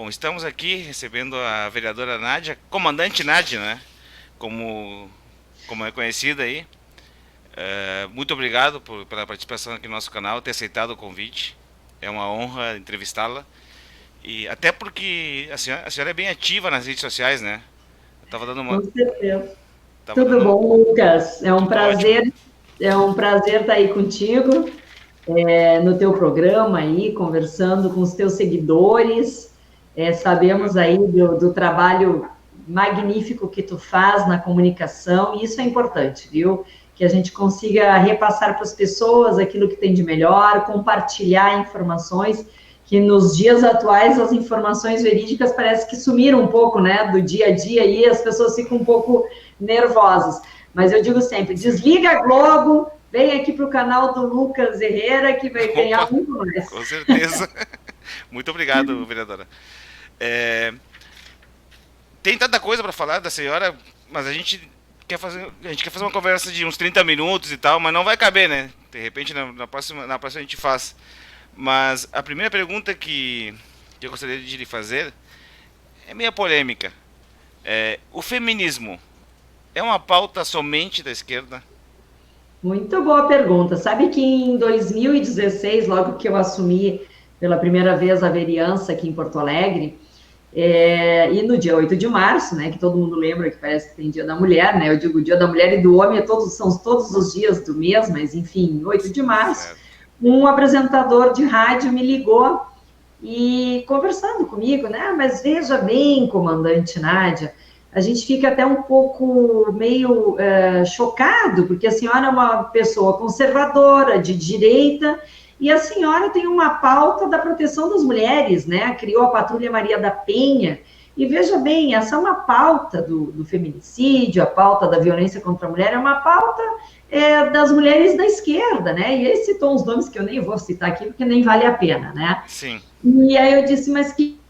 Bom, estamos aqui recebendo a vereadora Nádia, comandante Nádia, né? Como é conhecida aí. Muito obrigado pela participação aqui no nosso canal, ter aceitado o convite. É uma honra entrevistá-la. E até porque a senhora é bem ativa nas redes sociais, né? Eu tava dando Com uma. certeza. Tava Tudo dando. bom, Lucas? Tudo ótimo. É um prazer estar aí contigo, no teu programa aí, conversando com os teus seguidores. Sabemos aí do trabalho magnífico que tu faz na comunicação, e isso é importante, viu? Que a gente consiga repassar para as pessoas aquilo que tem de melhor, compartilhar informações, que nos dias atuais as informações verídicas parece que sumiram um pouco, né, do dia a dia, e as pessoas ficam um pouco nervosas. Mas eu digo sempre, Sim. desliga a Globo, vem aqui para o canal do Lucas Herrera, que vai ganhar Opa, muito mais. com certeza. Muito obrigado, vereadora. É, Tem tanta coisa para falar da senhora, mas a gente quer fazer uma conversa de uns 30 minutos e tal, mas não vai caber, né? De repente na próxima a gente faz. Mas a primeira pergunta que eu gostaria de lhe fazer é meio polêmica. O feminismo é uma pauta somente da esquerda? Muito boa pergunta. Sabe que em 2016, logo que eu assumi pela primeira vez a vereança aqui em Porto Alegre, e no dia 8 de março, né, que todo mundo lembra que parece que tem Dia da Mulher, né, eu digo Dia da Mulher e do Homem, são todos os dias do mês, mas enfim, 8 de março, Certo. um apresentador de rádio me ligou e conversando comigo, né, mas veja bem, comandante Nádia, a gente fica até um pouco meio chocado, porque a senhora é uma pessoa conservadora, de direita, e a senhora tem uma pauta da proteção das mulheres, né? Criou a Patrulha Maria da Penha. E veja bem, essa é uma pauta do feminicídio, a pauta da violência contra a mulher, é uma pauta das mulheres da esquerda, né? E ele citou uns nomes que eu nem vou citar aqui, porque nem vale a pena, né? Sim. E aí eu disse, mas que.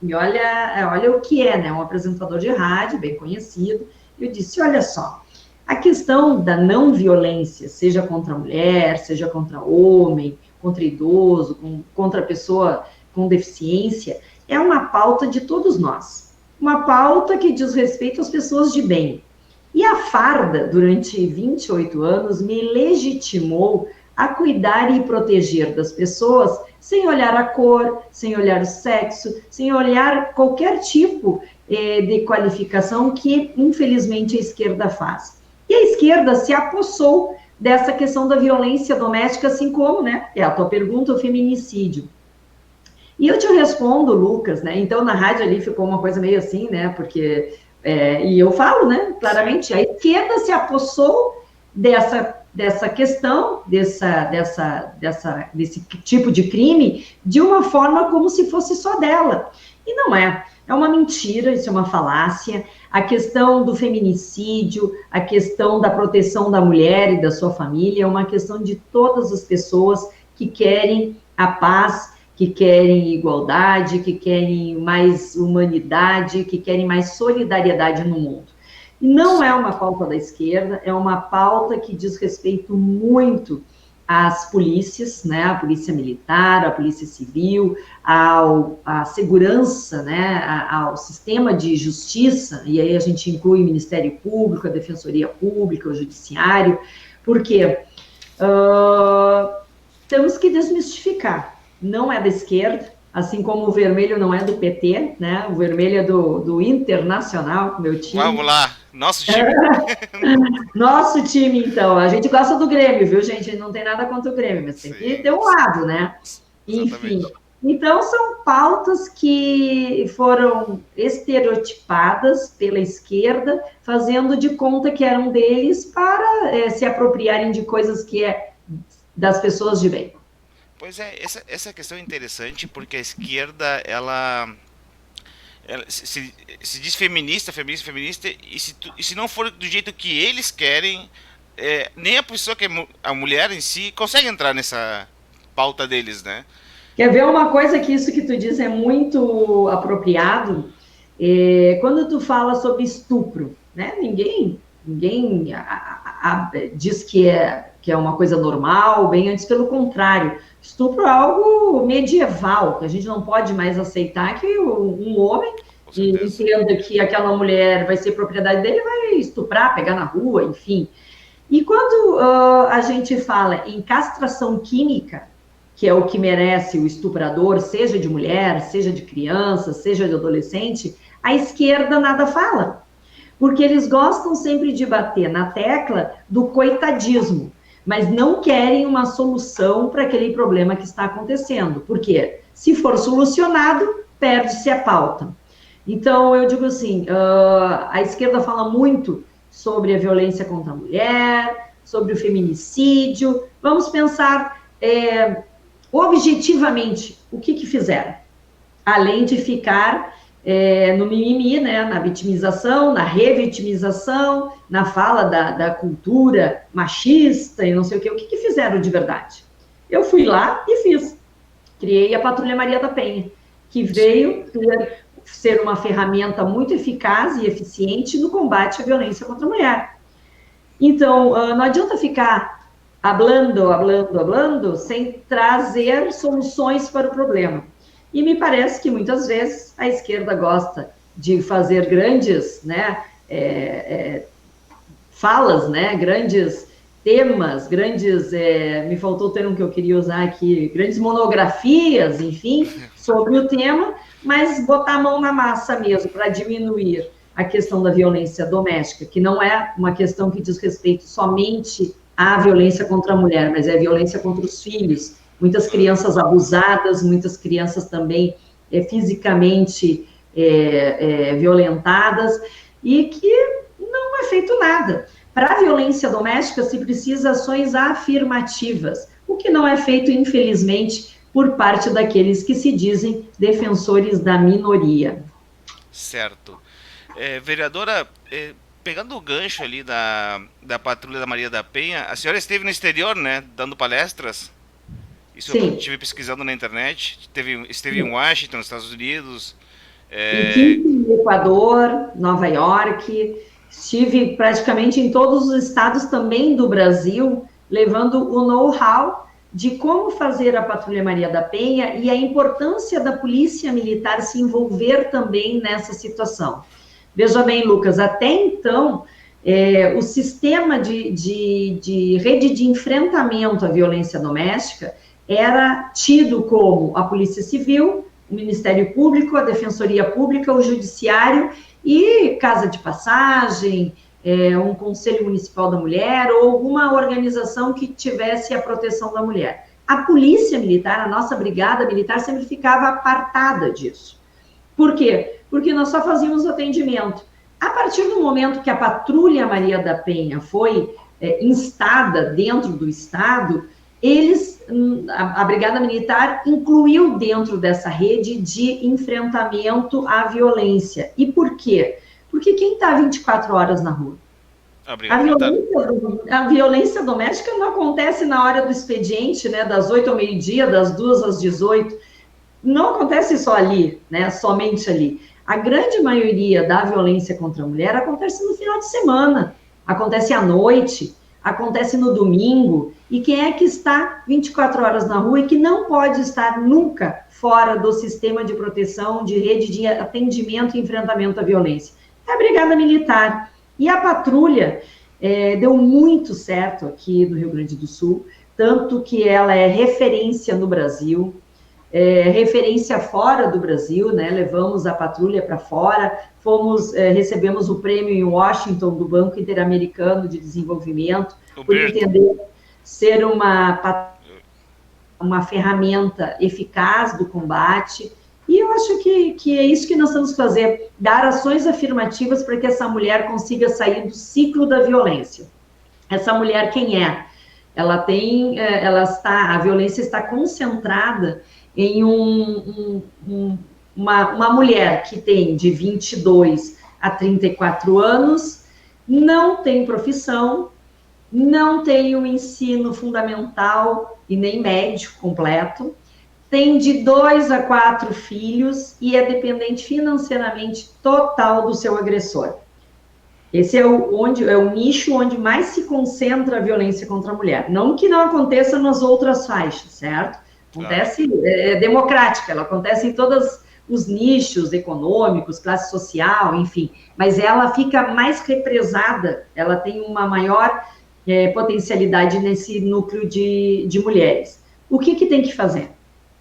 E olha o que é, né? Um apresentador de rádio, bem conhecido. Eu disse, olha só, a questão da não violência, seja contra a mulher, seja contra homem, contra idoso, contra pessoa com deficiência, é uma pauta de todos nós. Uma pauta que diz respeito às pessoas de bem. E a farda, durante 28 anos, me legitimou a cuidar e proteger das pessoas sem olhar a cor, sem olhar o sexo, sem olhar qualquer tipo de qualificação que, infelizmente, a esquerda faz. E a esquerda se apossou dessa questão da violência doméstica, assim como, né, é a tua pergunta, o feminicídio. E eu te respondo, Lucas, né? Então na rádio ali ficou uma coisa meio assim, né? Porque e eu falo, né? Sim. Claramente, a esquerda se apossou dessa questão, desse tipo de crime, de uma forma como se fosse só dela. E não é. É uma mentira, isso é uma falácia. A questão do feminicídio, a questão da proteção da mulher e da sua família é uma questão de todas as pessoas que querem a paz, que querem igualdade, que querem mais humanidade, que querem mais solidariedade no mundo. E não é Sim. uma pauta da esquerda, é uma pauta que diz respeito muito às polícias, né, a polícia militar, a polícia civil, à segurança, né, ao sistema de justiça, e aí a gente inclui o Ministério Público, a Defensoria Pública, o Judiciário, porque temos que desmistificar. Não é da esquerda, assim como o vermelho não é do PT, né? O vermelho é do Internacional, meu Vamos time. lá, nosso time. Nosso time, então. A gente gosta do Grêmio, viu, gente? Não tem nada contra o Grêmio, mas tem que Sim, ter um lado, né? Enfim. exatamente. Então, são pautas que foram estereotipadas pela esquerda, fazendo de conta que eram deles para se apropriarem de coisas que é das pessoas de bem. Pois é, essa questão é interessante porque a esquerda, ela se diz feminista, feminista, feminista, e se não for do jeito que eles querem, nem a pessoa que a mulher em si consegue entrar nessa pauta deles, né? Quer ver uma coisa que isso que tu diz é muito apropriado? Quando tu fala sobre estupro, né? Ninguém diz que é uma coisa normal, bem antes pelo contrário. Estupro é algo medieval, que a gente não pode mais aceitar que um homem entenda que aquela mulher vai ser propriedade dele, vai estuprar, pegar na rua, enfim. E quando a gente fala em castração química, que é o que merece o estuprador, seja de mulher, seja de criança, seja de adolescente, a esquerda nada fala. Porque eles gostam sempre de bater na tecla do coitadismo, mas não querem uma solução para aquele problema que está acontecendo. Por quê? Se for solucionado, perde-se a pauta. Então, eu digo assim, a esquerda fala muito sobre a violência contra a mulher, sobre o feminicídio. Vamos pensar objetivamente o que fizeram, além de ficar no mimimi, né, na vitimização, na revitimização, na fala da cultura machista e não sei o que fizeram de verdade? Eu fui lá e fiz. Criei a Patrulha Maria da Penha, que veio ser uma ferramenta muito eficaz e eficiente no combate à violência contra a mulher. Então, não adianta ficar hablando, sem trazer soluções para o problema. E me parece que muitas vezes a esquerda gosta de fazer grandes, né, falas, né, grandes temas, grandes, me faltou o termo que eu queria usar aqui, grandes monografias, enfim, sobre o tema, mas botar a mão na massa mesmo para diminuir a questão da violência doméstica, que não é uma questão que diz respeito somente à violência contra a mulher, mas é a violência contra os filhos. Muitas crianças abusadas, muitas crianças também fisicamente violentadas, e que não é feito nada. Para a violência doméstica, se precisa ações afirmativas, o que não é feito, infelizmente, por parte daqueles que se dizem defensores da minoria. Certo. Vereadora, pegando o gancho ali da Patrulha da Maria da Penha, a senhora esteve no exterior, né, dando palestras? Isso Sim. eu estive pesquisando na internet. Esteve em Washington, nos Estados Unidos. No Equador, Nova York. Estive praticamente em todos os estados também do Brasil, levando o know-how de como fazer a Patrulha Maria da Penha e a importância da Polícia Militar se envolver também nessa situação. Veja bem, Lucas, até então, o sistema de rede de enfrentamento à violência doméstica era tido como a Polícia Civil, o Ministério Público, a Defensoria Pública, o Judiciário e Casa de Passagem, um Conselho Municipal da Mulher ou alguma organização que tivesse a proteção da mulher. A Polícia Militar, a nossa Brigada Militar, sempre ficava apartada disso. Por quê? Porque nós só fazíamos atendimento. A partir do momento que a Patrulha Maria da Penha foi instada dentro do Estado, a Brigada Militar incluiu dentro dessa rede de enfrentamento à violência. E por quê? Porque quem está 24 horas na rua? A violência doméstica não acontece na hora do expediente, né, das 8 ao meio-dia, das 2 às 18. Não acontece só ali, né, somente ali. A grande maioria da violência contra a mulher acontece no final de semana, acontece à noite, acontece no domingo. E quem é que está 24 horas na rua e que não pode estar nunca fora do sistema de proteção, de rede de atendimento e enfrentamento à violência? É a Brigada Militar. E a patrulha deu muito certo aqui no Rio Grande do Sul, tanto que ela é referência no Brasil, referência fora do Brasil, né? Levamos a patrulha para fora, recebemos o prêmio em Washington do Banco Interamericano de Desenvolvimento, por entender ser uma ferramenta eficaz do combate. E eu acho que é isso que nós temos que fazer, dar ações afirmativas para que essa mulher consiga sair do ciclo da violência. Essa mulher, quem é? A violência está concentrada em uma mulher que tem de 22 a 34 anos, não tem profissão, não tem o ensino fundamental e nem médio completo, tem de 2 a 4 filhos e é dependente financeiramente total do seu agressor. Esse é o nicho onde mais se concentra a violência contra a mulher. Não que não aconteça nas outras faixas, certo? Claro. Acontece, é democrática, ela acontece em todos os nichos econômicos, classe social, enfim, mas ela fica mais represada, ela tem uma maior potencialidade nesse núcleo de mulheres. O que tem que fazer?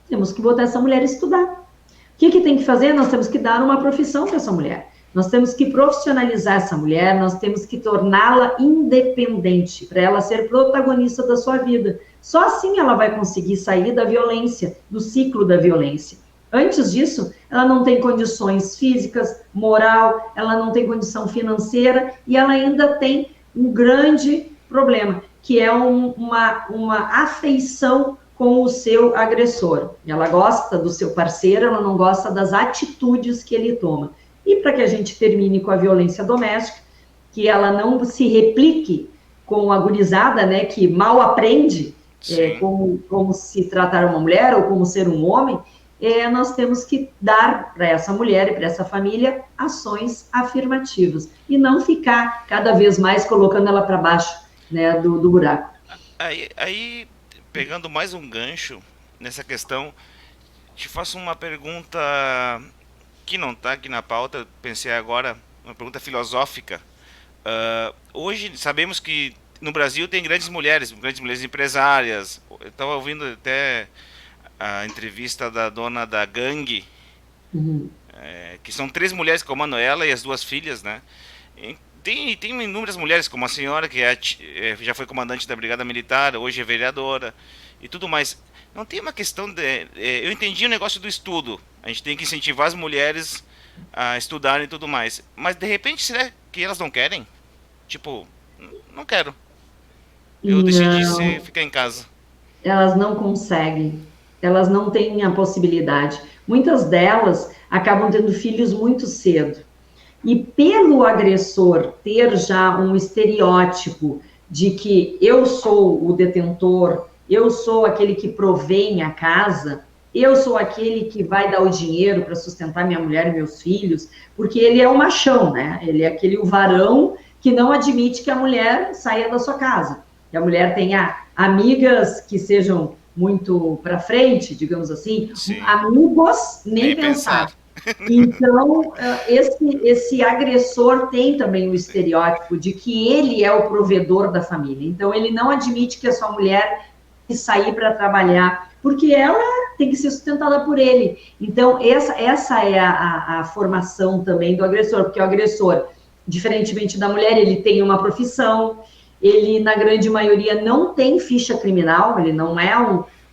Temos que botar essa mulher a estudar. O que tem que fazer? Nós temos que dar uma profissão para essa mulher. Nós temos que profissionalizar essa mulher, nós temos que torná-la independente, para ela ser protagonista da sua vida. Só assim ela vai conseguir sair da violência, do ciclo da violência. Antes disso, ela não tem condições físicas, moral, ela não tem condição financeira e ela ainda tem um grande problema, que é uma afeição com o seu agressor. Ela gosta do seu parceiro, ela não gosta das atitudes que ele toma. E para que a gente termine com a violência doméstica, que ela não se replique com a gurizada, né, que mal aprende como se tratar uma mulher ou como ser um homem, nós temos que dar para essa mulher e para essa família ações afirmativas e não ficar cada vez mais colocando ela para baixo, né, do buraco. Aí, pegando mais um gancho nessa questão, te faço uma pergunta que não está aqui na pauta, pensei agora, uma pergunta filosófica. Hoje sabemos que no Brasil tem grandes mulheres empresárias. Eu estava ouvindo até a entrevista da dona da gangue, que são 3 mulheres que comandam ela e as 2 filhas, né? Tem inúmeras mulheres, como a senhora, que já foi comandante da Brigada Militar, hoje é vereadora e tudo mais. Não tem uma questão de... eu entendi o negócio do estudo. A gente tem que incentivar as mulheres a estudarem e tudo mais. Mas, de repente, será que elas não querem? Tipo, não quero. Eu decidi ficar em casa. Elas não conseguem. Elas não têm a possibilidade. Muitas delas acabam tendo filhos muito cedo. E pelo agressor ter já um estereótipo de que eu sou o detentor, eu sou aquele que provém a casa, eu sou aquele que vai dar o dinheiro para sustentar minha mulher e meus filhos, porque ele é o machão, né? Ele é aquele o varão que não admite que a mulher saia da sua casa. Que a mulher tenha amigas que sejam muito para frente, digamos assim, Sim. amigos, nem pensar. Então, esse agressor tem também o estereótipo de que ele é o provedor da família. Então, ele não admite que a sua mulher tem que sair para trabalhar, porque ela tem que ser sustentada por ele. Então, essa é a formação também do agressor, porque o agressor, diferentemente da mulher, ele tem uma profissão, ele, na grande maioria, não tem ficha criminal, ele não é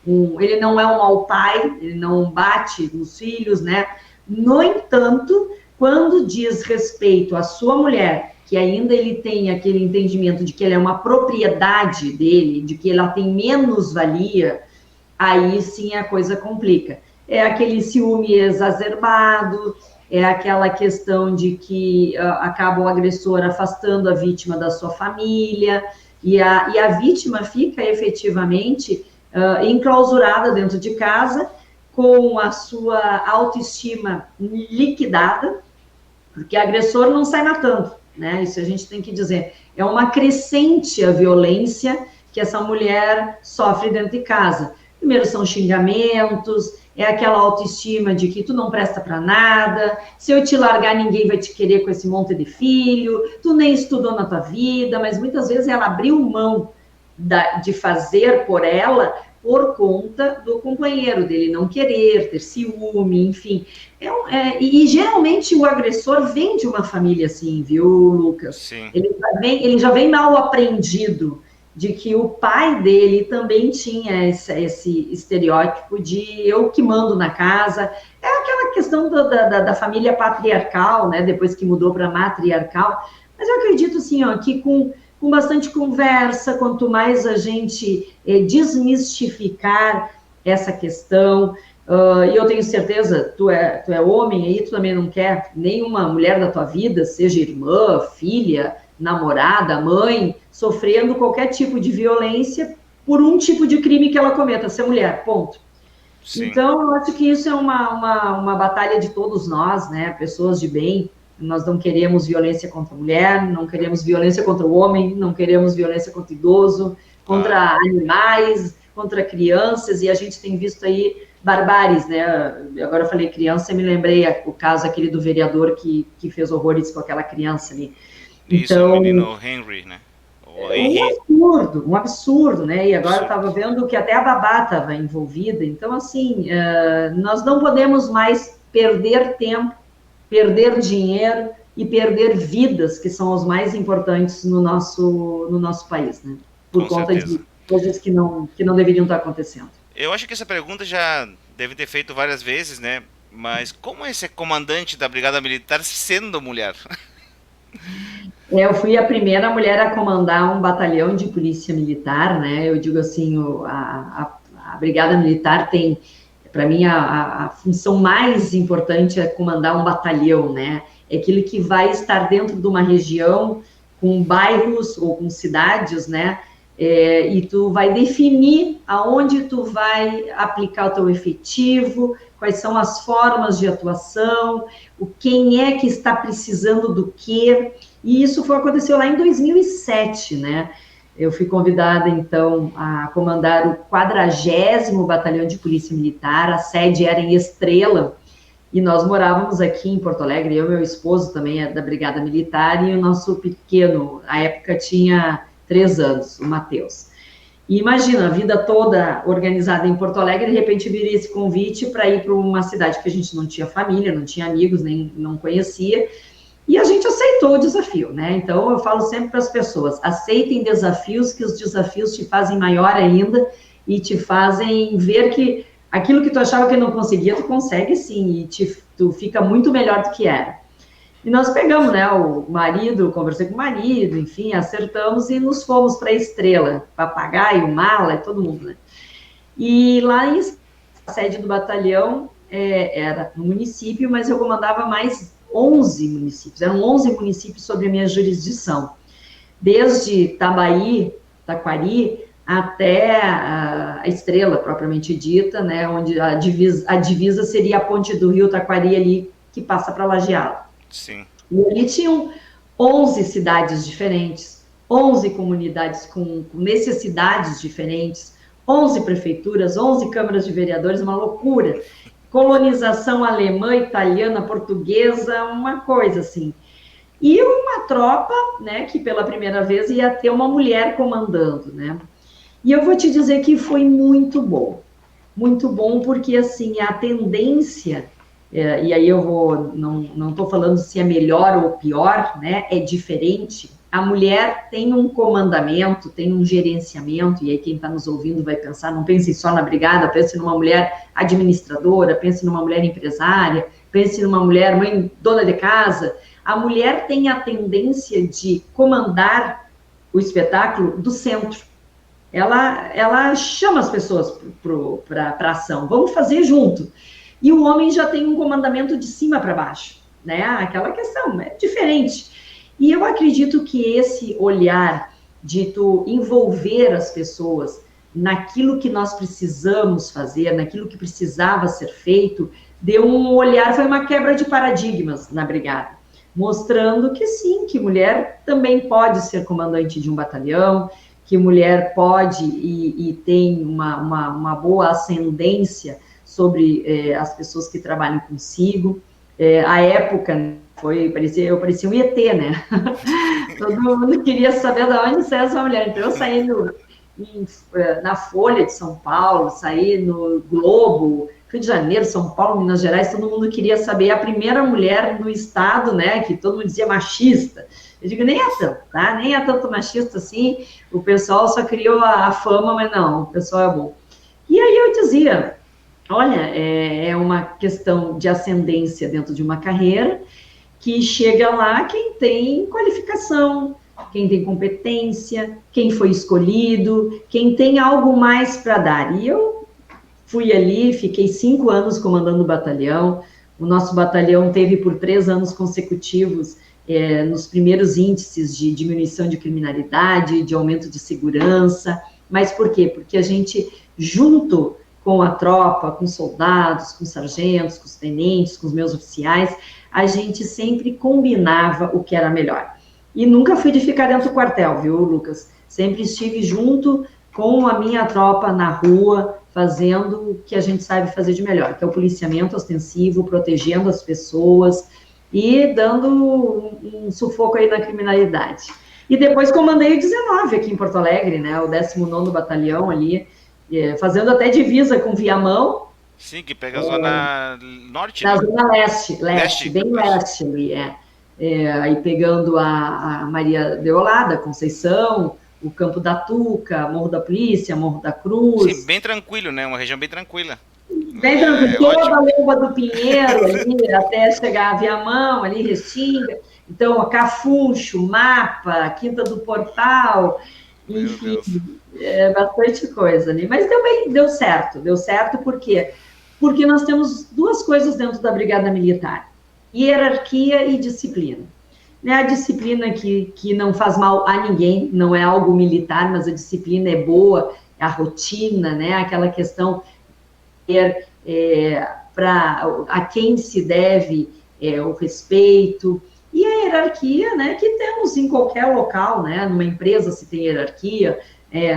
ele não é um mau pai, ele não bate nos filhos, né? No entanto, quando diz respeito à sua mulher, que ainda ele tem aquele entendimento de que ela é uma propriedade dele, de que ela tem menos valia, aí sim a coisa complica. É aquele ciúme exacerbado, é aquela questão de que acaba o agressor afastando a vítima da sua família, e a vítima fica efetivamente enclausurada dentro de casa, com a sua autoestima liquidada, porque agressor não sai matando, né? Isso a gente tem que dizer. É uma crescente a violência que essa mulher sofre dentro de casa. Primeiro são xingamentos, é aquela autoestima de que tu não presta para nada, se eu te largar ninguém vai te querer com esse monte de filho, tu nem estudou na tua vida, mas muitas vezes ela abriu mão de fazer por ela por conta do companheiro, dele não querer, ter ciúme, enfim. E geralmente o agressor vem de uma família assim, viu, Lucas? Sim. Ele já vem mal aprendido de que o pai dele também tinha esse estereótipo de eu que mando na casa. É aquela questão da família patriarcal, né? Depois que mudou para matriarcal. Mas eu acredito, assim, ó, que com bastante conversa, quanto mais a gente desmistificar essa questão, e eu tenho certeza, tu é homem aí, tu também não quer nenhuma mulher da tua vida, seja irmã, filha, namorada, mãe, sofrendo qualquer tipo de violência por um tipo de crime que ela cometa, ser mulher, ponto. Sim. Então, eu acho que isso é uma batalha de todos nós, né, pessoas de bem. Nós não queremos violência contra a mulher, não queremos violência contra o homem, não queremos violência contra o idoso, contra animais, contra crianças, e a gente tem visto aí barbáries, né? Agora eu falei criança, me lembrei o caso aquele do vereador que fez horrores com aquela criança ali. Isso, o Então, menino Henry, né? O Henry. um absurdo, né? E agora eu Absurdo. estava vendo que até a babá estava envolvida. Então, assim, nós não podemos mais perder tempo, perder dinheiro e perder vidas, que são os mais importantes no nosso país, né? Por Com conta certeza. de coisas que não deveriam estar acontecendo. Eu acho que essa pergunta já deve ter feito várias vezes, né? Mas como é ser comandante da Brigada Militar sendo mulher? Eu fui a primeira mulher a comandar um batalhão de polícia militar, né? Eu digo assim, a Brigada Militar tem, para mim, a função mais importante é comandar um batalhão, né? É aquele que vai estar dentro de uma região com bairros ou com cidades, né? E tu vai definir aonde tu vai aplicar o teu efetivo, quais são as formas de atuação, quem é que está precisando do quê. E isso aconteceu lá em 2007, né? Eu fui convidada, então, a comandar o 40º Batalhão de Polícia Militar, a sede era em Estrela, e nós morávamos aqui em Porto Alegre, eu e meu esposo também é da Brigada Militar, e o nosso pequeno, à época, tinha 3 anos, o Matheus. E imagina, a vida toda organizada em Porto Alegre, de repente viria esse convite para ir para uma cidade que a gente não tinha família, não tinha amigos, nem não conhecia, e a gente aceitou o desafio, né? Então, eu falo sempre para as pessoas, aceitem desafios, que os desafios te fazem maior ainda e te fazem ver que aquilo que tu achava que não conseguia, tu consegue sim, e tu fica muito melhor do que era. E nós pegamos, né, o marido, conversei com o marido, enfim, acertamos e nos fomos para a Estrela, papagaio, mala, e todo mundo, né? E lá em a sede do batalhão era no município, mas eu comandava mais 11 municípios, eram 11 municípios sob a minha jurisdição, desde Taquari, até a Estrela, propriamente dita, né, onde a divisa seria a ponte do rio Taquari ali, que passa para Lajeado. Sim. E ali tinham 11 cidades diferentes, 11 comunidades com necessidades diferentes, 11 prefeituras, 11 câmaras de vereadores, uma loucura. Colonização alemã, italiana, portuguesa, uma coisa assim. E uma tropa, né, que pela primeira vez ia ter uma mulher comandando, né? E eu vou te dizer que foi muito bom porque, assim, a tendência, e aí eu não estou falando se é melhor ou pior, né, é diferente. A mulher tem um comandamento, tem um gerenciamento, e aí quem está nos ouvindo vai pensar, não pense só na brigada, pense numa mulher administradora, pense numa mulher empresária, pense numa mulher mãe, dona de casa. A mulher tem a tendência de comandar o espetáculo do centro. Ela chama as pessoas para ação, vamos fazer junto. E o homem já tem um comandamento de cima para baixo, né? Aquela questão é diferente. E eu acredito que esse olhar de tu envolver as pessoas naquilo que nós precisamos fazer, naquilo que precisava ser feito, deu um olhar, foi uma quebra de paradigmas na brigada, mostrando que sim, que mulher também pode ser comandante de um batalhão, que mulher pode e tem uma boa ascendência sobre as pessoas que trabalham consigo. A época eu parecia um ET, né? Todo mundo queria saber de onde saia essa mulher. Então, eu saí na Folha de São Paulo, saí no Globo, Rio de Janeiro, São Paulo, Minas Gerais, todo mundo queria saber. A primeira mulher no estado, né, que todo mundo dizia machista. Eu digo, nem é tanto, tá? Nem é tanto machista assim. O pessoal só criou a fama, mas não, o pessoal é bom. E aí eu dizia, olha, é uma questão de ascendência dentro de uma carreira, que chega lá quem tem qualificação, quem tem competência, quem foi escolhido, quem tem algo mais para dar. E eu fui ali, fiquei 5 anos comandando o batalhão. O nosso batalhão teve por 3 anos consecutivos nos primeiros índices de diminuição de criminalidade, de aumento de segurança. Mas por quê? Porque a gente, junto com a tropa, com soldados, com sargentos, com os tenentes, com os meus oficiais, a gente sempre combinava o que era melhor. E nunca fui de ficar dentro do quartel, viu, Lucas? Sempre estive junto com a minha tropa na rua, fazendo o que a gente sabe fazer de melhor, que é o policiamento ostensivo, protegendo as pessoas e dando um sufoco aí na criminalidade. E depois comandei o 19 aqui em Porto Alegre, né, o 19º Batalhão ali, fazendo até divisa com Viamão. Sim, que pega a zona norte, na né? zona leste, bem leste ali, aí pegando a Maria Deolada, Conceição, o Campo da Tuca, Morro da Polícia, Morro da Sim, Cruz, bem tranquilo, né? Uma região bem tranquila. bem tranquilo, É toda a ótimo. Lomba do Pinheiro ali, até chegar a Viamão, ali, Restinga, então, Cafuncho, Mapa, Quinta do Portal, Meu enfim, Deus. bastante coisa ali, mas deu certo por quê? Porque nós temos duas coisas dentro da Brigada Militar, hierarquia e disciplina. Né, a disciplina que não faz mal a ninguém, não é algo militar, mas a disciplina é boa, é a rotina, né, aquela questão para a quem se deve o respeito, e a hierarquia, né, que temos em qualquer local, né, numa empresa se tem hierarquia,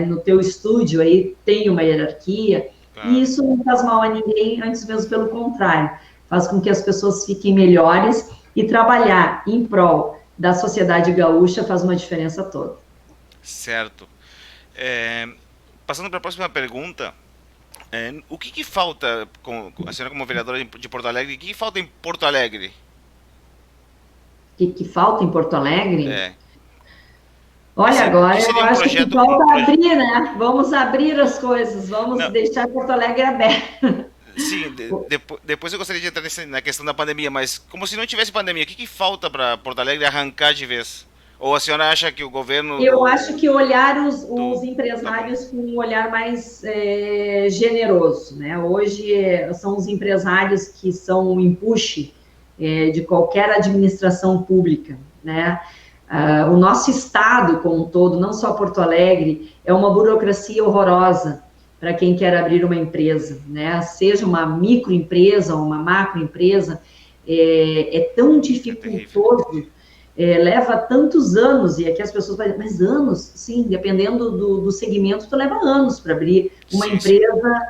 no teu estúdio aí tem uma hierarquia, e Claro. isso não faz mal a ninguém, antes mesmo pelo contrário, faz com que as pessoas fiquem melhores, e trabalhar em prol da sociedade gaúcha faz uma diferença toda. Certo. É, passando para a próxima pergunta, o que, que falta, a senhora como vereadora de Porto Alegre, o que, que falta em Porto Alegre? Que falta em Porto Alegre? É, Olha, o agora que eu seria um acho que projeto, falta abrir, né? Vamos abrir as coisas, vamos não, deixar Porto Alegre aberto. sim, depois eu gostaria de entrar na questão da pandemia, mas como se não tivesse pandemia, o que, que falta para Porto Alegre arrancar de vez? Ou a senhora acha que o governo Eu acho que olhar os Tá bom. empresários com um olhar mais generoso, né? Hoje são os empresários que são o empuxe de qualquer administração pública, né? O nosso estado como um todo, não só Porto Alegre, é uma burocracia horrorosa para quem quer abrir uma empresa, né? Seja uma microempresa ou uma macroempresa, é tão É terrível. dificultoso, leva tantos anos, e aqui as pessoas falam, mas anos, sim, dependendo do segmento, tu leva anos para abrir uma Sim, sim. empresa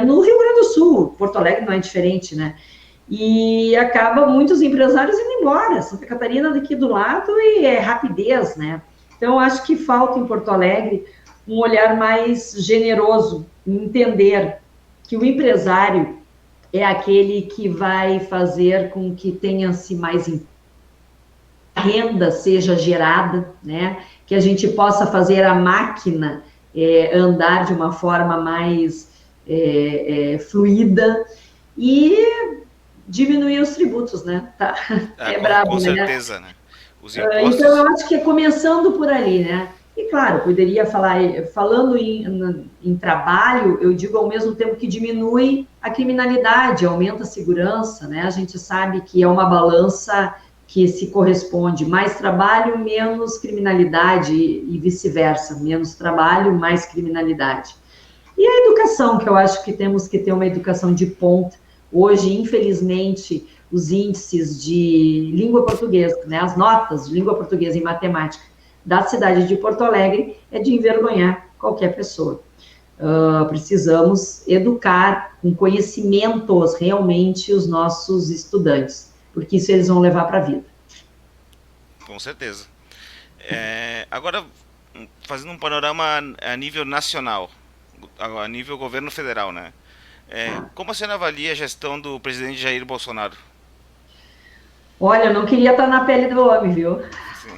no Rio Grande do Sul, Porto Alegre não é diferente, né? E acaba muitos empresários indo embora, Santa Catarina daqui do lado, e é rapidez, né? Então, acho que falta em Porto Alegre um olhar mais generoso, entender que o empresário é aquele que vai fazer com que tenha-se mais renda seja gerada, né? Que a gente possa fazer a máquina andar de uma forma mais fluida e diminuir os tributos, né? Tá? Ah, É com brabo, né? certeza, né? Os Então, eu impostos. acho que é começando por ali, né? E, claro, poderia falar, falando em trabalho, eu digo ao mesmo tempo que diminui a criminalidade, aumenta a segurança, né? A gente sabe que é uma balança que se corresponde, mais trabalho, menos criminalidade e vice-versa, menos trabalho, mais criminalidade. E a educação, que eu acho que temos que ter uma educação de ponta. Hoje, infelizmente, os índices de língua portuguesa, né, as notas de língua portuguesa em matemática da cidade de Porto Alegre é de envergonhar qualquer pessoa. Precisamos educar com conhecimentos realmente os nossos estudantes, porque isso eles vão levar para a vida. Com certeza. Agora, fazendo um panorama a nível nacional, a nível governo federal, né? Como a senhora avalia a gestão do presidente Jair Bolsonaro? Olha, eu não queria estar na pele do homem, viu? Sim,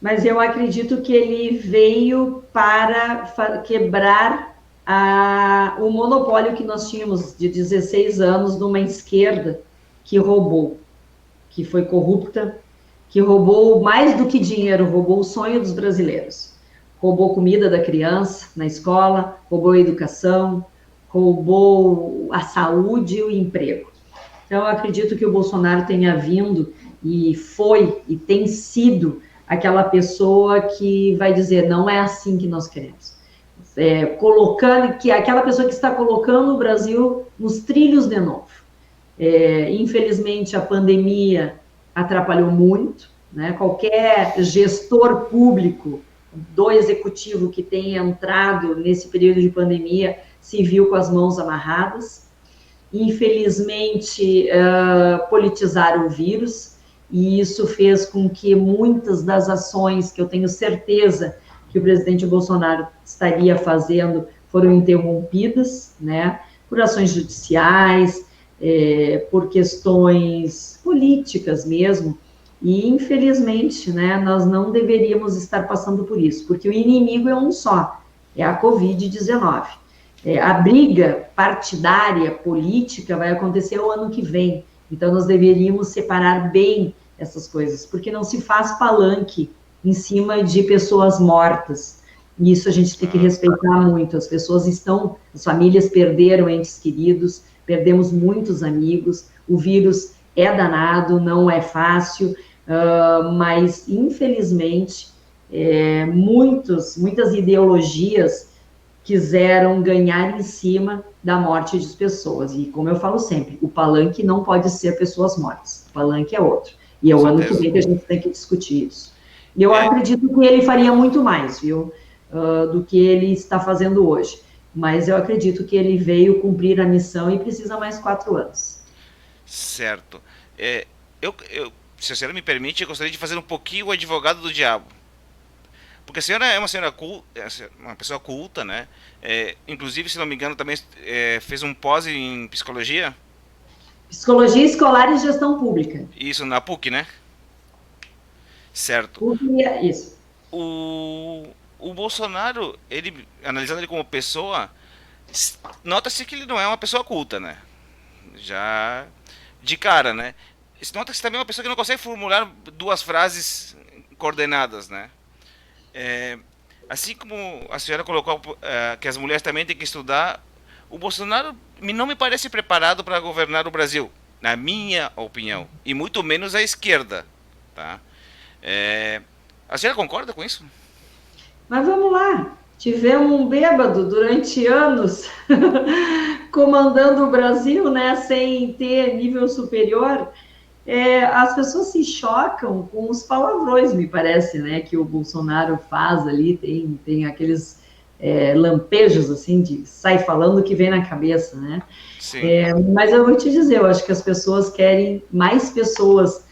Mas eu acredito que ele veio para quebrar o monopólio que nós tínhamos de 16 anos de uma esquerda que roubou, que foi corrupta, que roubou mais do que dinheiro, roubou o sonho dos brasileiros. Roubou comida da criança na escola, roubou a educação, roubou a saúde e o emprego. Então, eu acredito que o Bolsonaro tenha vindo e foi e tem sido aquela pessoa que vai dizer, não é assim que nós queremos. Colocando, que aquela pessoa que está colocando o Brasil nos trilhos de novo. Infelizmente, a pandemia atrapalhou muito, né? Qualquer gestor público do executivo que tem entrado nesse período de pandemia se viu com as mãos amarradas. Infelizmente, politizaram o vírus, e isso fez com que muitas das ações que eu tenho certeza que o presidente Bolsonaro estaria fazendo foram interrompidas, né, por ações judiciais, por questões políticas mesmo, e infelizmente, né, nós não deveríamos estar passando por isso, porque o inimigo é um só, é a Covid-19. A briga partidária, política, vai acontecer o ano que vem, então nós deveríamos separar bem essas coisas, porque não se faz palanque em cima de pessoas mortas. E isso a gente tem que respeitar muito. As pessoas estão, as famílias perderam entes queridos, perdemos muitos amigos, o vírus é danado, não é fácil, mas infelizmente muitas ideologias quiseram ganhar em cima da morte de pessoas. E como eu falo sempre, o palanque não pode ser pessoas mortas, o palanque é outro. E é o ano que vem que a gente tem que discutir isso. E eu acredito que ele faria muito mais, viu, do que ele está fazendo hoje. Mas eu acredito que ele veio cumprir a missão e precisa mais 4 anos. Certo. Se a senhora me permite, eu gostaria de fazer um pouquinho o advogado do diabo. Porque a senhora é uma senhora uma pessoa culta, né? Inclusive, se não me engano, também fez um pós em psicologia. Psicologia escolar e gestão pública. Isso, na PUC, né? Certo. PUC, isso. O Bolsonaro, analisando ele como pessoa, nota-se que ele não é uma pessoa culta, né? Já de cara, né? Nota-se também uma pessoa que não consegue formular 2 frases coordenadas, né? Assim como a senhora colocou que as mulheres também têm que estudar, o Bolsonaro não me parece preparado para governar o Brasil, na minha opinião, e muito menos a esquerda, tá? A senhora concorda com isso? Mas vamos lá, tivemos um bêbado durante anos comandando o Brasil, né, sem ter nível superior. As pessoas se chocam com os palavrões, me parece, né, que o Bolsonaro faz ali, tem aqueles lampejos, assim, de sai falando o que vem na cabeça, né? Sim. Mas eu vou te dizer, eu acho que as pessoas querem mais pessoas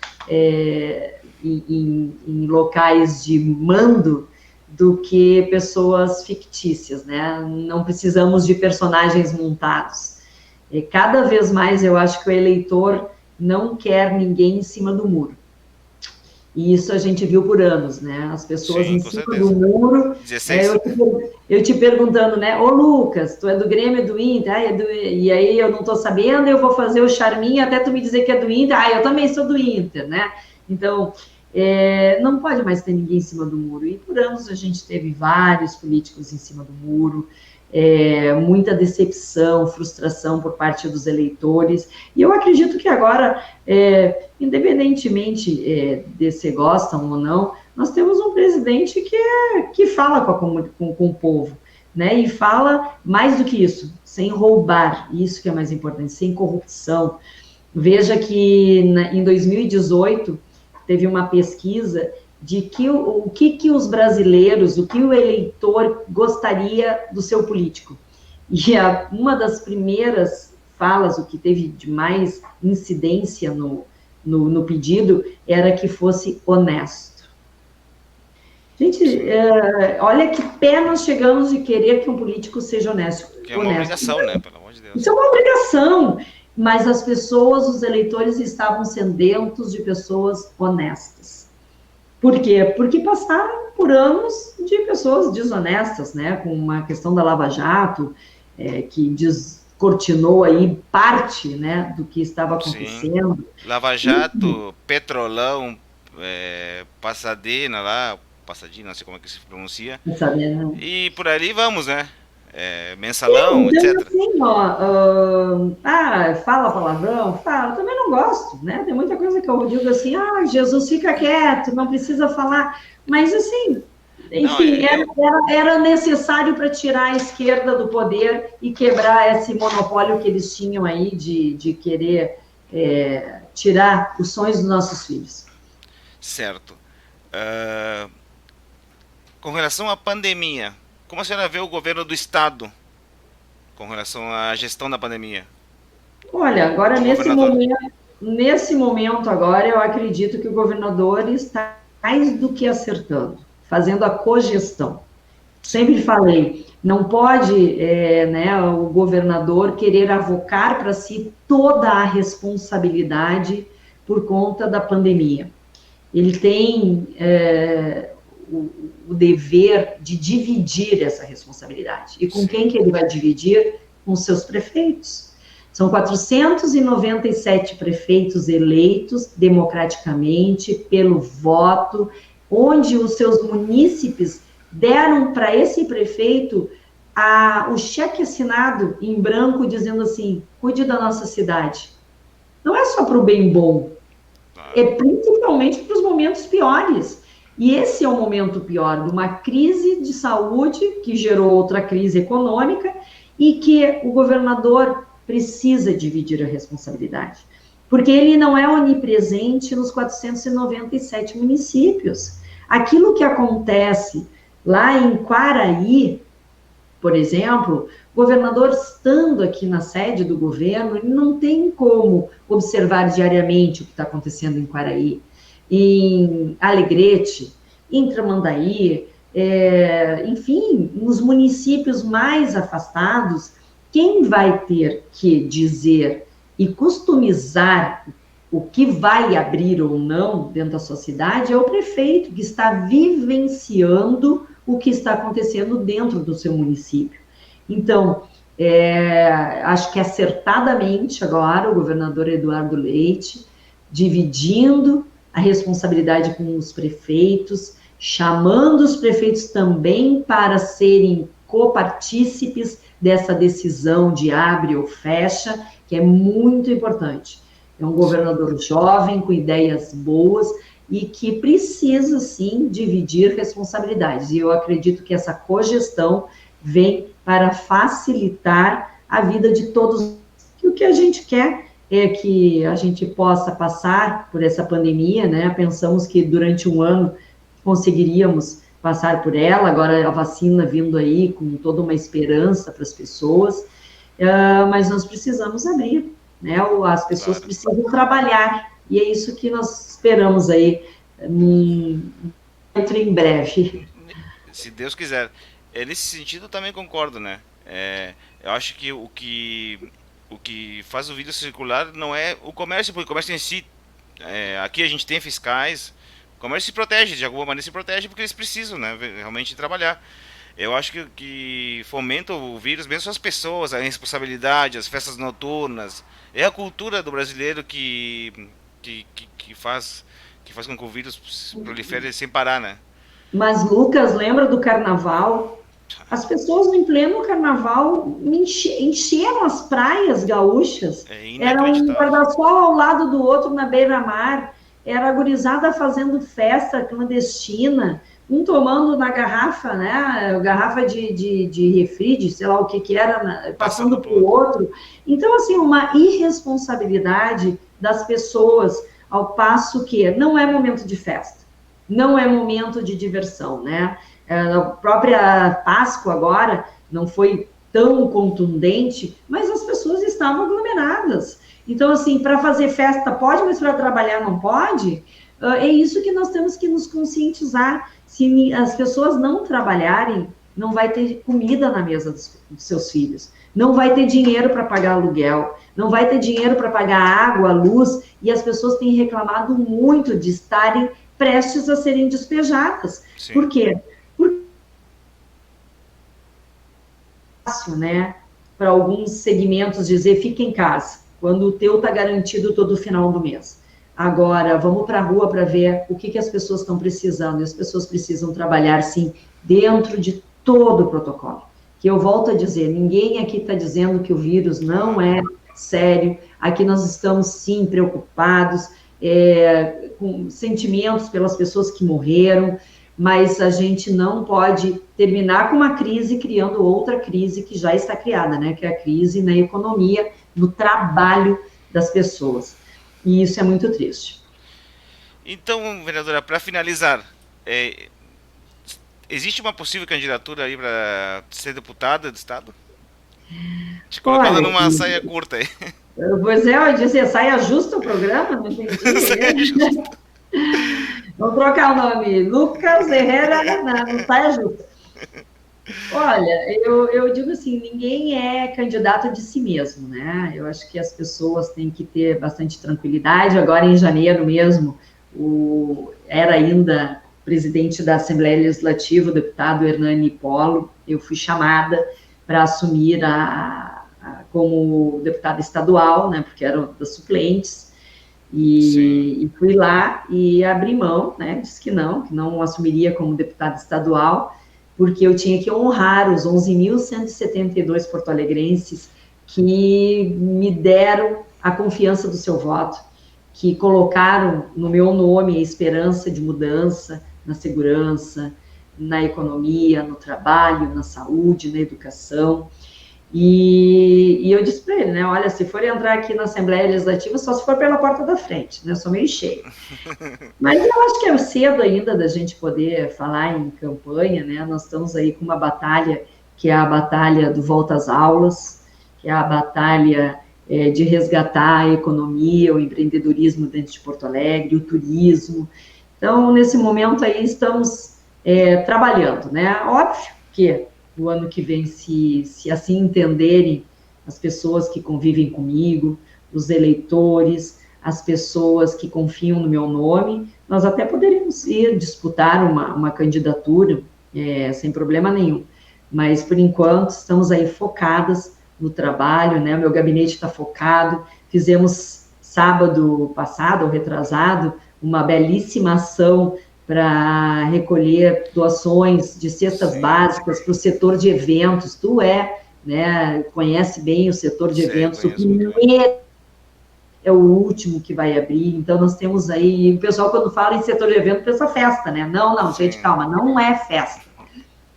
em locais de mando do que pessoas fictícias, né? Não precisamos de personagens montados. Cada vez mais eu acho que o eleitor não quer ninguém em cima do muro. E isso a gente viu por anos, né? As pessoas em cima do muro. 16. Eu te perguntando, né? Ô, Lucas, tu é do Grêmio, é do Inter? E aí eu não tô sabendo, eu vou fazer o charminho até tu me dizer que é do Inter. Eu também sou do Inter, né? Então, não pode mais ter ninguém em cima do muro. E por anos a gente teve vários políticos em cima do muro, muita decepção, frustração por parte dos eleitores, e eu acredito que agora, independentemente de se gostam ou não, nós temos um presidente que fala com o povo, né, e fala mais do que isso, sem roubar, isso que é mais importante, sem corrupção. Veja que em 2018 teve uma pesquisa de que o que os brasileiros, o que o eleitor gostaria do seu político. E uma das primeiras falas, o que teve de mais incidência no pedido, era que fosse honesto. Gente, olha que pé nós chegamos de querer que um político seja honesto. Que é uma obrigação, né? Pelo amor de Deus. Isso é uma obrigação. Mas as pessoas, os eleitores, estavam sedentos de pessoas honestas. Por quê? Porque passaram por anos de pessoas desonestas, né? Com uma questão da Lava Jato, que descortinou aí parte, né, do que estava acontecendo. Sim. Lava Jato, Petrolão, Passadena lá, Passadina, não sei como é que se pronuncia. Passadena. E por ali vamos, né? Mensalão, então, etc. Assim, fala palavrão, fala, também não gosto, né? Tem muita coisa que eu digo assim, Jesus, fica quieto, não precisa falar, mas assim, enfim, era necessário para tirar a esquerda do poder e quebrar esse monopólio que eles tinham aí de querer tirar os sonhos dos nossos filhos. Certo. com relação à pandemia, como a senhora vê o governo do estado com relação à gestão da pandemia? Olha, agora O governador. nesse momento agora, eu acredito que o governador está mais do que acertando, fazendo a cogestão. Sim, Sempre falei, não pode, né, o governador querer avocar para si toda a responsabilidade por conta da pandemia. Ele tem o dever de dividir essa responsabilidade. E com sim, quem que ele vai dividir? Com seus prefeitos. São 497 prefeitos eleitos democraticamente pelo voto, onde os seus munícipes deram para esse prefeito o cheque assinado em branco dizendo assim: cuide da nossa cidade. Não é só para o bem bom, é claro. principalmente para os momentos piores. E esse é o momento pior, de uma crise de saúde que gerou outra crise econômica e que o governador precisa dividir a responsabilidade. Porque ele não é onipresente nos 497 municípios. Aquilo que acontece lá em Quaraí, por exemplo, o governador estando aqui na sede do governo, ele não tem como observar diariamente o que está acontecendo em Quaraí, em Alegrete, em Tramandaí, enfim, nos municípios mais afastados, quem vai ter que dizer e customizar o que vai abrir ou não dentro da sua cidade é o prefeito, que está vivenciando o que está acontecendo dentro do seu município. Então, acho que acertadamente agora o governador Eduardo Leite, dividindo a responsabilidade com os prefeitos, chamando os prefeitos também para serem copartícipes dessa decisão de abre ou fecha, que é muito importante. É um Sim, governador jovem, com ideias boas, e que precisa, sim, dividir responsabilidades. E eu acredito que essa cogestão vem para facilitar a vida de todos. E o que a gente quer é que a gente possa passar por essa pandemia, né? Pensamos que durante um ano conseguiríamos passar por ela, agora a vacina vindo aí com toda uma esperança para as pessoas, mas nós precisamos abrir, né? As pessoas claro. precisam trabalhar, e é isso que nós esperamos aí, muito em breve. Se Deus quiser. Nesse sentido, eu também concordo, né? Eu acho que o que faz o vírus circular não é o comércio, porque o comércio em si, aqui a gente tem fiscais, o comércio se protege, de alguma maneira se protege porque eles precisam, né? Realmente trabalhar. Eu acho que fomenta o vírus, mesmo as pessoas, a responsabilidade, as festas noturnas. É a cultura do brasileiro que faz com que o vírus prolifere sem parar, né? Mas, Lucas, lembra do carnaval? As pessoas em pleno carnaval encheram as praias gaúchas. É Era um inacreditável. guarda-sol ao lado do outro na beira-mar. Era a gurizada fazendo festa clandestina, um tomando na garrafa, né? Garrafa de refri, de sei lá o que que era, Passando passando pro para o outro. outro. Então, assim, uma irresponsabilidade das pessoas, ao passo que não é momento de festa, não é momento de diversão, né? A própria Páscoa agora não foi tão contundente, mas as pessoas estavam aglomeradas. Então, assim, para fazer festa pode, mas para trabalhar não pode? É isso que nós temos que nos conscientizar. Se as pessoas não trabalharem, não vai ter comida na mesa dos seus filhos, não vai ter dinheiro para pagar aluguel, não vai ter dinheiro para pagar água, luz, e as pessoas têm reclamado muito de estarem prestes a serem despejadas. Sim, Por quê? Porque é fácil, né, para alguns segmentos dizer fica em casa, quando o teu está garantido todo final do mês. Agora, vamos para a rua para ver o que, que as pessoas estão precisando, e as pessoas precisam trabalhar, sim, dentro de todo o protocolo. Que eu volto a dizer, ninguém aqui está dizendo que o vírus não claro. é sério, aqui nós estamos, sim, preocupados, com sentimentos pelas pessoas que morreram, mas a gente não pode terminar com uma crise criando outra crise que já está criada, né? Que é a crise na economia, no trabalho das pessoas. E isso é muito triste. Então, vereadora, para finalizar, é, existe uma possível candidatura aí para ser deputada do estado? Te colocando Olha, numa saia curta aí. pois é, eu disse, saia justa o programa, não Saia entendi. justa. Vamos trocar o nome, Lucas Herrera, não saia justa. Olha, eu digo assim, ninguém é candidato de si mesmo, né? Eu acho que as pessoas têm que ter bastante tranquilidade. Agora, em janeiro mesmo, era ainda presidente da Assembleia Legislativa, o deputado Hernani Polo, eu fui chamada para assumir como deputada estadual, né? Porque era das suplentes. Sim. E fui lá e abri mão, né? Disse que não assumiria como deputada estadual, porque eu tinha que honrar os 11.172 porto-alegrenses que me deram a confiança do seu voto, que colocaram no meu nome a esperança de mudança na segurança, na economia, no trabalho, na saúde, na educação. E eu disse para ele, né, olha, se for entrar aqui na Assembleia Legislativa, só se for pela porta da frente, né, eu sou meio cheio. Mas eu acho que é cedo ainda da gente poder falar em campanha, né, nós estamos aí com uma batalha, que é a batalha do volta às aulas, que é a batalha de resgatar a economia, o empreendedorismo dentro de Porto Alegre, o turismo. Então, nesse momento aí, estamos trabalhando, né, óbvio que o ano que vem, se assim entenderem as pessoas que convivem comigo, os eleitores, as pessoas que confiam no meu nome, nós até poderíamos ir disputar uma candidatura sem problema nenhum. Mas, por enquanto, estamos aí focadas no trabalho, né? O meu gabinete está focado. Fizemos sábado passado, ou retrasado, uma belíssima ação para recolher doações de cestas Sim. básicas para o setor de eventos. Né, conhece bem o setor de Sei, eventos, o conheço muito bem. primeiro é o último que vai abrir, então nós temos aí, o pessoal quando fala em setor de evento pensa festa, né? Não, gente, Sim. calma, não é festa.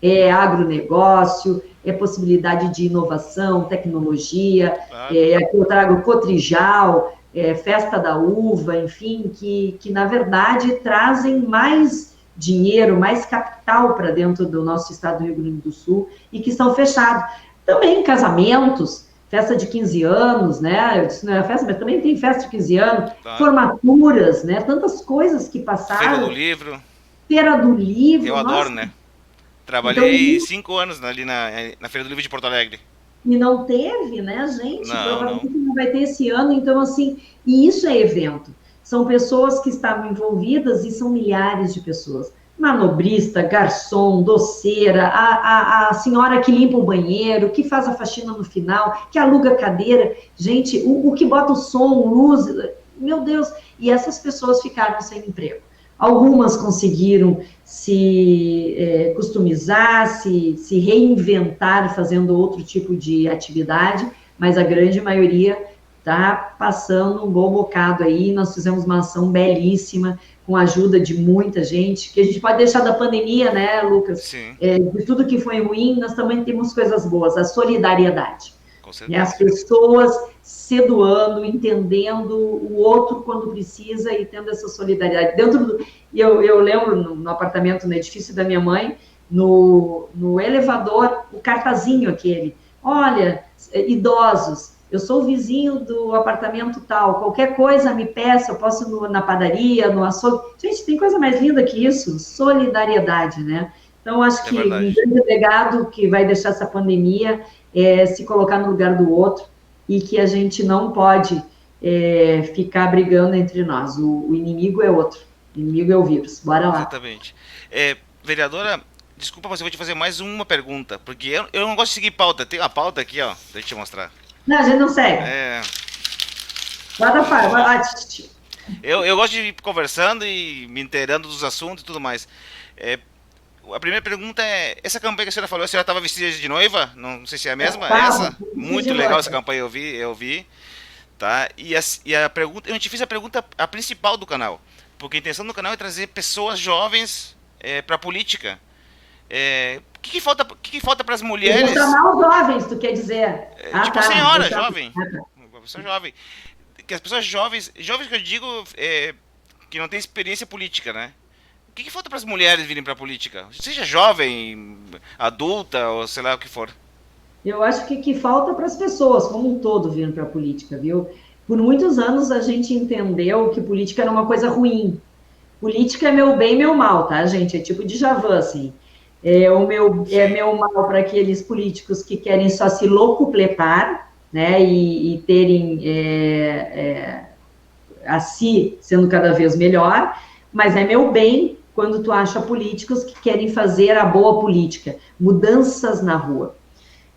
É agronegócio, é possibilidade de inovação, tecnologia, Claro. aqui eu trago Cotrijal, Festa da Uva, enfim, que na verdade trazem mais dinheiro, mais capital para dentro do nosso estado do Rio Grande do Sul e que estão fechados. Também casamentos, festa de 15 anos, né? Eu disse, não é festa, mas também tem festa de 15 anos, Claro. formaturas, né? Tantas coisas que Feira do passaram, Livro. Feira do Eu Livro, adoro, nossa, né? então Trabalhei 5 anos ali na Feira do Livro de Porto Alegre. e não teve, né, gente? Não, não. Provavelmente não vai ter esse ano, então, assim, e isso é evento. São pessoas que estavam envolvidas e são milhares de pessoas. Manobrista, garçom, doceira, a senhora que limpa o banheiro, que faz a faxina no final, que aluga cadeira. Gente, o que bota o som, luz, meu Deus. E essas pessoas ficaram sem emprego. Algumas conseguiram se customizar, se reinventar fazendo outro tipo de atividade, mas a grande maioria está passando um bom bocado aí. Nós fizemos uma ação belíssima, com a ajuda de muita gente, que a gente pode deixar da pandemia, né, Lucas? Sim, De tudo que foi ruim, nós também temos coisas boas, a solidariedade. com Né? As certeza. pessoas se doando, entendendo o outro quando precisa e tendo essa solidariedade. Eu lembro no apartamento, no edifício da minha mãe, no elevador, o cartazinho aquele. Olha, idosos, eu sou o vizinho do apartamento tal, qualquer coisa me peça, eu posso ir na padaria, no açougue. Gente, tem coisa mais linda que isso? Solidariedade, né? Então, acho É que um verdade. grande legado que vai deixar essa pandemia se colocar no lugar do outro e que a gente não pode ficar brigando entre nós. O inimigo é outro. O inimigo é o vírus. Bora lá. Exatamente. Vereadora, desculpa, mas eu vou te fazer mais uma pergunta, porque eu não gosto de seguir pauta. Tem uma pauta aqui, ó. Deixa eu te mostrar. Não, a gente não segue. É, Bota para, vai vamos lá. lá. Eu gosto de ir conversando e me inteirando dos assuntos e tudo mais. É, a primeira pergunta é: essa campanha que a senhora falou, a senhora estava vestida de noiva? Não sei se é a mesma. É Tava, essa? Muito de legal essa novo. campanha, eu vi, tá? E a pergunta, eu te fiz a pergunta a principal do canal, porque a intenção do canal é trazer pessoas jovens para a política. O que que falta para as Eu vou mulheres? chamar os jovens, tu quer dizer? Ah, Tipo a tá. Vou senhora, chamar. jovem, Ah, tá. uma pessoa jovem, que as pessoas jovens que eu digo que não tem experiência política, né? que falta para as mulheres virem para a política? Seja jovem, adulta ou sei lá o que for. Eu acho que falta para as pessoas, como um todo, virem para a política, viu? Por muitos anos a gente entendeu que política era uma coisa ruim. Política é meu bem e meu mal, tá, gente? É tipo Djavan, assim. É Sim, meu mal para aqueles políticos que querem só se locupletar, né, e terem a si sendo cada vez melhor, mas é meu bem quando tu acha políticos que querem fazer a boa política, mudanças na rua.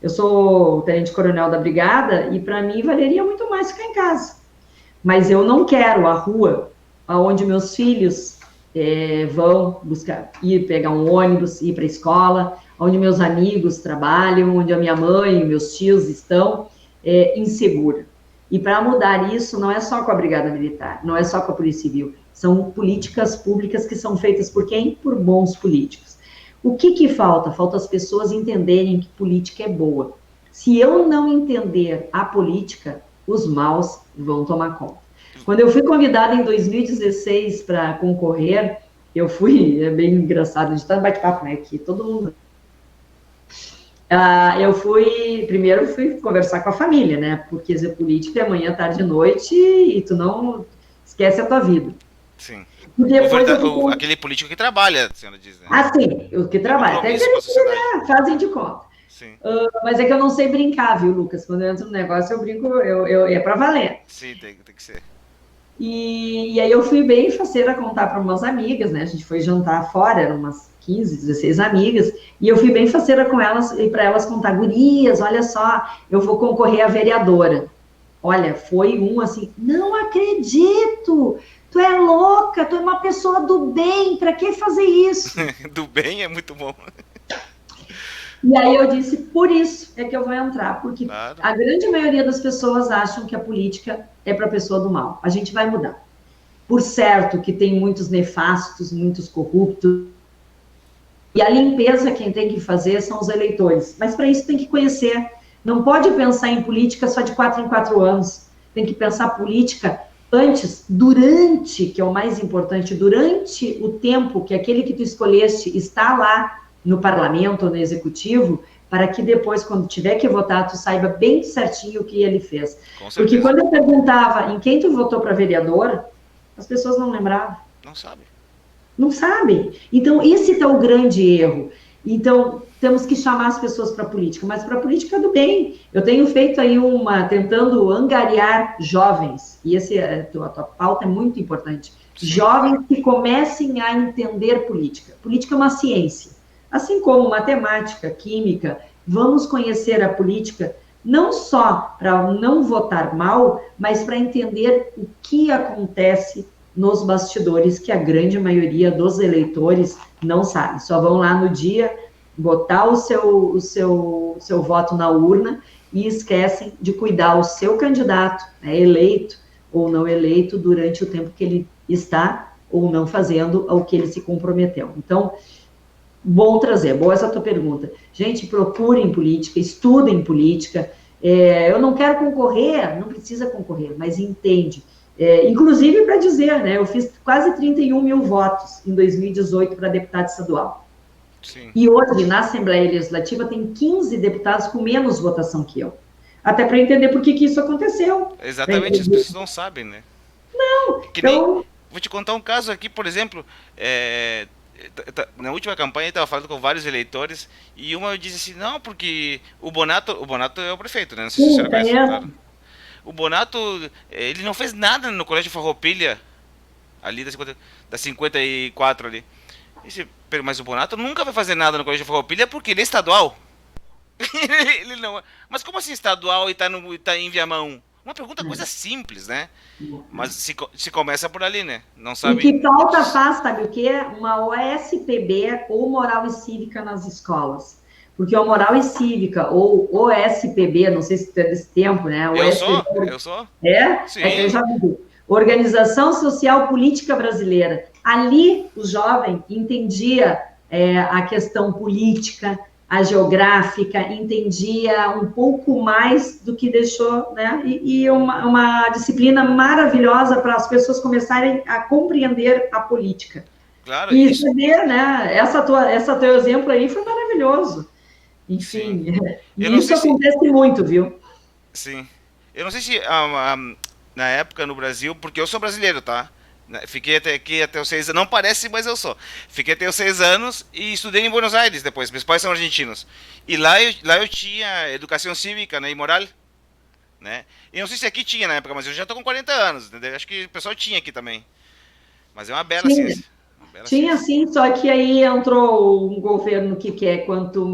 Eu sou tenente-coronel da brigada e para mim valeria muito mais ficar em casa. Mas eu não quero a rua onde meus filhos vão buscar, ir pegar um ônibus, ir para a escola, onde meus amigos trabalham, onde a minha mãe e meus tios estão, insegura. E para mudar isso, não é só com a Brigada Militar, não é só com a Polícia Civil, são políticas públicas que são feitas por quem? Por bons políticos. O que falta? Falta as pessoas entenderem que política é boa. Se eu não entender a política, os maus vão tomar conta. Quando eu fui convidada em 2016 para concorrer, eu fui, é bem engraçado, a gente está no bate-papo, né, que todo mundo... primeiro fui conversar com a família, né, porque fazer política é manhã, tarde e noite e tu não esquece a tua vida. sim. E depois eu fui... Aquele político que trabalha, a senhora diz, né? Ah, sim, o que Tem trabalha. Até que compromisso com a eles sociedade. fazem de conta. Sim. Mas é que eu não sei brincar, viu, Lucas? Quando eu entro no negócio, eu brinco, é para valer. Sim, tem que ser. E aí eu fui bem faceira contar para umas amigas, né? A gente foi jantar fora, eram umas 15, 16 amigas, e eu fui bem faceira com elas e para elas contar, gurias, olha só, eu vou concorrer a vereadora. Olha, foi um assim, não acredito, tu é louca, tu é uma pessoa do bem, para que fazer isso? Do bem é muito bom. E aí eu disse, por isso é que eu vou entrar, porque Claro. a grande maioria das pessoas acham que a política é para a pessoa do mal. A gente vai mudar. Por certo que tem muitos nefastos, muitos corruptos, e a limpeza quem tem que fazer são os eleitores. Mas para isso tem que conhecer. Não pode pensar em política só de 4 em 4 anos. Tem que pensar política antes, durante, que é o mais importante, durante o tempo que aquele que tu escolheste está lá no parlamento ou no executivo, para que depois, quando tiver que votar, tu saiba bem certinho o que ele fez. Com Porque certeza. quando eu perguntava em quem tu votou para vereadora, as pessoas não lembravam. Não sabe. Não sabem. Então, esse é o grande erro. Então, temos que chamar as pessoas para a política, mas para a política do bem. Eu tenho feito aí tentando angariar jovens, e a tua pauta é muito importante. Sim. Jovens que comecem a entender política. Política é uma ciência. Assim como matemática, química, vamos conhecer a política não só para não votar mal, mas para entender o que acontece nos bastidores, que a grande maioria dos eleitores não sabe. Só vão lá no dia botar o seu voto na urna e esquecem de cuidar o seu candidato, né, eleito ou não eleito, durante o tempo que ele está ou não fazendo ao que ele se comprometeu. Então, bom trazer, boa essa tua pergunta. Gente, procurem política, estudem política. Eu não quero concorrer, não precisa concorrer, mas entende. Inclusive para dizer, né, eu fiz quase 31 mil votos em 2018 para deputado estadual. Sim. E hoje, na Assembleia Legislativa, tem 15 deputados com menos votação que eu. Até para entender por que isso aconteceu. Exatamente, as pessoas não sabem, né? Que nem. Então, Vou te contar um caso aqui, por exemplo. Na última campanha eu estava falando com vários eleitores e uma disse assim, não, porque o Bonato é o prefeito, né? Não sei se você conhece, claro. O Bonato, ele não fez nada no Colégio Farroupilha, ali da 54 ali. Disse, mas o Bonato nunca vai fazer nada no Colégio Farroupilha porque ele é estadual. Ele não. Mas como assim estadual e tá em Viamão? Uma pergunta, coisa simples, né? Mas se começa por ali, né? Não sabe. E que falta faz, sabe o quê? Uma OSPB ou moral e cívica nas escolas. Porque o moral e cívica ou OSPB, não sei se é desse tempo, né? Eu sou. É? Sim. É que eu já vi. Organização Social Política Brasileira. Ali o jovem entendia a questão política, a geográfica, entendia um pouco mais do que deixou, né? E uma disciplina maravilhosa para as pessoas começarem a compreender a política. Claro, E isso, você vê, né, essa teu exemplo aí foi maravilhoso. sim. Enfim, Eu e não isso sei se, acontece muito, viu? sim. Eu não sei se na época no Brasil, porque eu sou brasileiro, tá? Fiquei até aqui até os 6 anos, não parece, mas eu sou. Fiquei até os 6 anos e estudei em Buenos Aires depois. Meus pais são argentinos. E lá eu tinha educação cívica, né, e moral, né? E não sei se aqui tinha na época, mas eu já tô com 40 anos, entendeu? Acho que o pessoal tinha aqui também. Mas é uma bela Tinha, ciência. Uma bela tinha ciência. sim, só que aí entrou um governo que quer quanto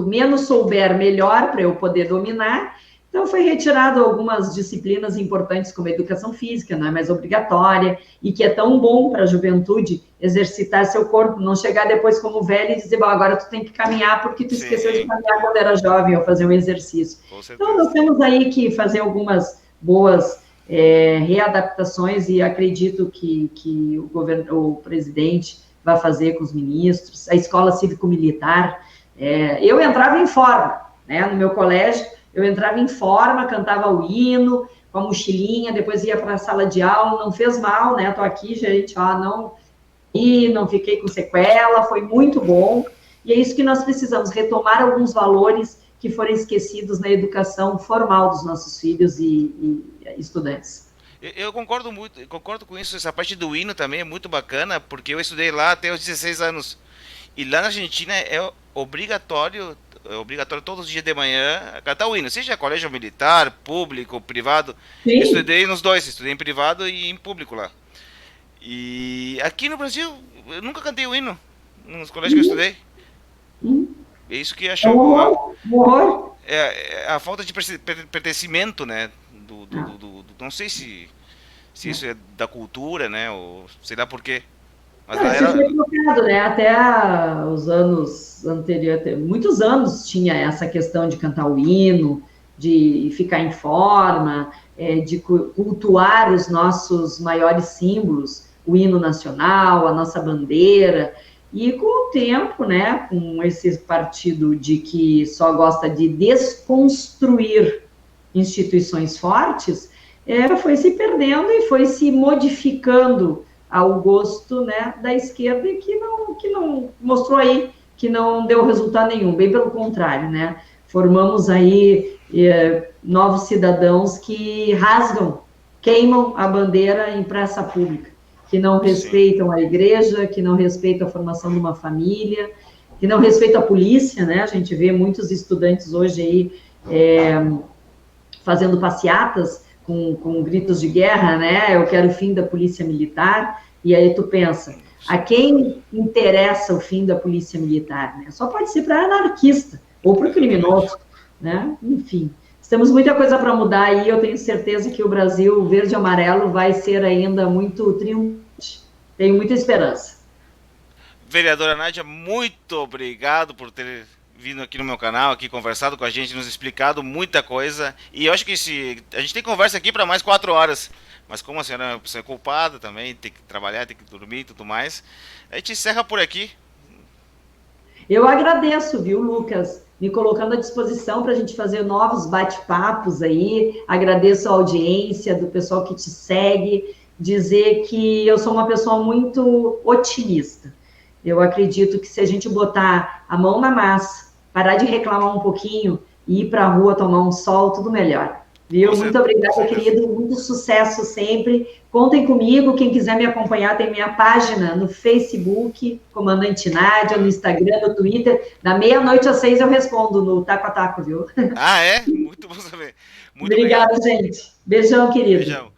menos souber, melhor para eu poder dominar. Então foi retirado algumas disciplinas importantes como a educação física, não é mais obrigatória e que é tão bom para a juventude exercitar seu corpo, não chegar depois como velho e dizer, bom, agora tu tem que caminhar porque tu esqueceu de Sim, caminhar quando era jovem ou fazer um exercício. com Então nós certeza. temos aí que fazer algumas boas readaptações e acredito que o presidente vai fazer com os ministros, a escola cívico-militar. Eu entrava em forma, né? No meu colégio, eu entrava em forma, cantava o hino, com a mochilinha, depois ia para a sala de aula, não fez mal, né? Estou aqui, gente, ó, não fiquei com sequela, foi muito bom. E é isso que nós precisamos, retomar alguns valores que foram esquecidos na educação formal dos nossos filhos e estudantes. Eu concordo muito, concordo com isso. Essa parte do hino também é muito bacana, porque eu estudei lá até os 16 anos. E lá na Argentina é obrigatório todos os dias de manhã cantar o hino, seja colégio militar, público, privado. Eu Sim, estudei nos dois, estudei em privado e em público lá. E aqui no Brasil, eu nunca cantei o hino nos colégios que eu estudei. É isso que é um achou horror, um horror. a falta de pertencimento, né? Não sei se isso é da cultura, né? Ou sei lá por quê. Mas Não, lá isso era. foi colocado, né? Até os anos anteriores, muitos anos tinha essa questão de cantar o hino, de ficar em forma, de cultuar os nossos maiores símbolos, o hino nacional, a nossa bandeira. E com o tempo, né, com esse partido de que só gosta de desconstruir instituições fortes, foi se perdendo e foi se modificando ao gosto, né, da esquerda e que não mostrou aí que não deu resultado nenhum, bem pelo contrário, né? Formamos aí novos cidadãos que rasgam, queimam a bandeira em praça pública, que não Sim, respeitam a igreja, que não respeitam a formação de uma família, que não respeitam a polícia, né? A gente vê muitos estudantes hoje aí fazendo passeatas com gritos de guerra, né? Eu quero o fim da polícia militar. E aí tu pensa, a quem interessa o fim da polícia militar? Né? Só pode ser para anarquista ou para o exatamente. criminoso, né? Enfim, temos muita coisa para mudar e eu tenho certeza que o Brasil verde e amarelo vai ser ainda muito triunfante. Tenho muita esperança. Vereadora Nádia, muito obrigado por ter vindo aqui no meu canal, aqui conversado com a gente, nos explicado muita coisa. E eu acho que se a gente tem conversa aqui para mais 4 horas, mas como a senhora é uma pessoa culpada também, tem que trabalhar, tem que dormir e tudo mais, a gente encerra por aqui. Eu agradeço, viu, Lucas, me colocando à disposição para a gente fazer novos bate-papos aí. Agradeço a audiência do pessoal que te segue, dizer que eu sou uma pessoa muito otimista. Eu acredito que se a gente botar a mão na massa, parar de reclamar um pouquinho e ir para a rua tomar um sol, tudo melhor. Com, Viu? cer Muito com obrigada, certeza. querido. Muito sucesso sempre. Contem comigo. Quem quiser me acompanhar, tem minha página no Facebook, Comandante Nádia, no Instagram, no Twitter. Da meia-noite às 6 eu respondo no Taco a Taco, viu? Ah, é? Muito bom saber. Muito obrigado. Obrigada, gente. Beijão, querido. Beijão.